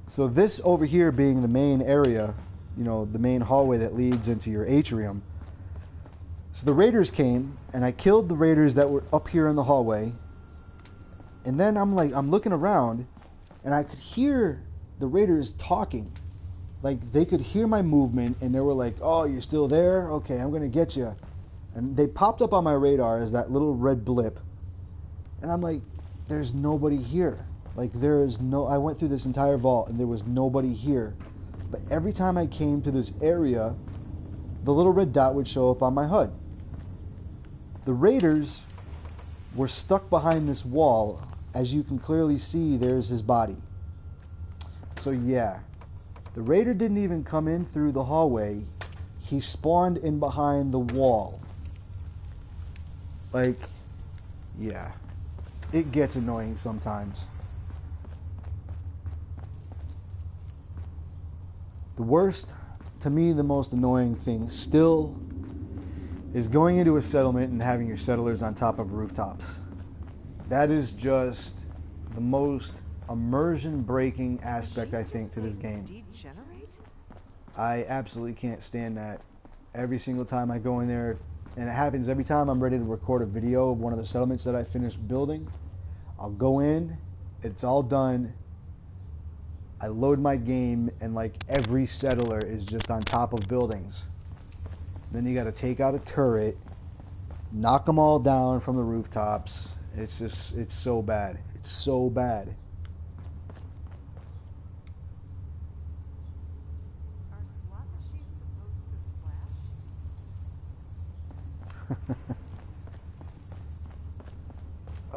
So this over here being the main area, you know, the main hallway that leads into your atrium. So the raiders came, and I killed the raiders that were up here in the hallway. And then I'm looking around, and I could hear the raiders talking. Like, they could hear my movement, and they were like, oh, you're still there? Okay, I'm going to get you. And they popped up on my radar as that little red blip. And I'm like, there's nobody here. Like, I went through this entire vault, and there was nobody here. But every time I came to this area, the little red dot would show up on my HUD. The raiders were stuck behind this wall. As you can clearly see, there's his body. So yeah, the raider didn't even come in through the hallway. He spawned in behind the wall. Like, yeah, it gets annoying sometimes. The worst, to me, the most annoying thing still is going into a settlement and having your settlers on top of rooftops. That is just the most immersion-breaking aspect, I think, to this game. I absolutely can't stand that. Every single time I go in there, and it happens every time I'm ready to record a video of one of the settlements that I finished building, I'll go in, it's all done, I load my game, and like every settler is just on top of buildings. Then you got to take out a turret, knock them all down from the rooftops. It's so bad. It's so bad. Are slot machines supposed to flash? I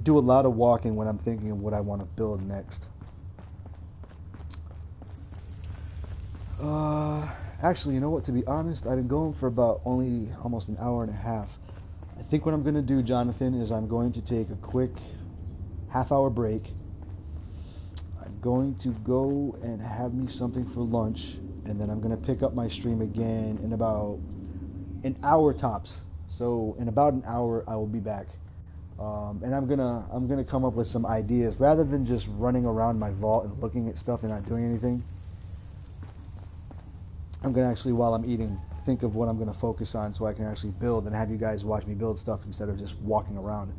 do a lot of walking when I'm thinking of what I want to build next. Actually, you know what? To be honest, I've been going for about almost an hour and a half. I think what I'm going to do, Jonathan, is I'm going to take a quick half-hour break. I'm going to go and have me something for lunch, and then I'm going to pick up my stream again in about an hour tops. So in about an hour, I will be back, and I'm gonna come up with some ideas rather than just running around my vault and looking at stuff and not doing anything. I'm gonna actually, while I'm eating, think of what I'm going to focus on so I can actually build and have you guys watch me build stuff instead of just walking around.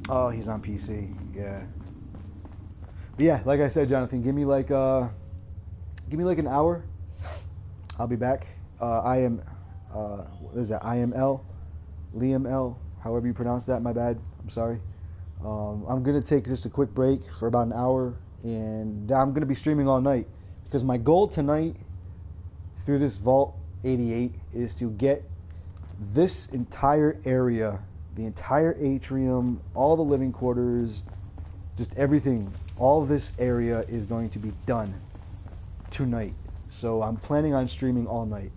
Oh, he's on PC. Yeah. But yeah, like I said, Jonathan, give me like an hour. I'll be back. I am what is that? IML, Liam L. However you pronounce that. My bad. I'm sorry. I'm gonna take just a quick break for about an hour, and I'm gonna be streaming all night because my goal tonight through this Vault 88 is to get this entire area, the entire atrium, all the living quarters, just everything. All this area is going to be done tonight. So I'm planning on streaming all night.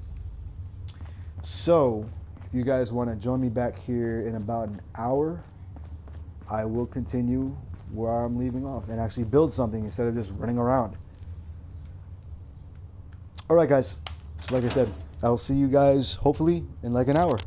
So if you guys want to join me back here in about an hour, I will continue where I'm leaving off and actually build something instead of just running around. Alright guys, so like I said, I'll see you guys hopefully in like an hour.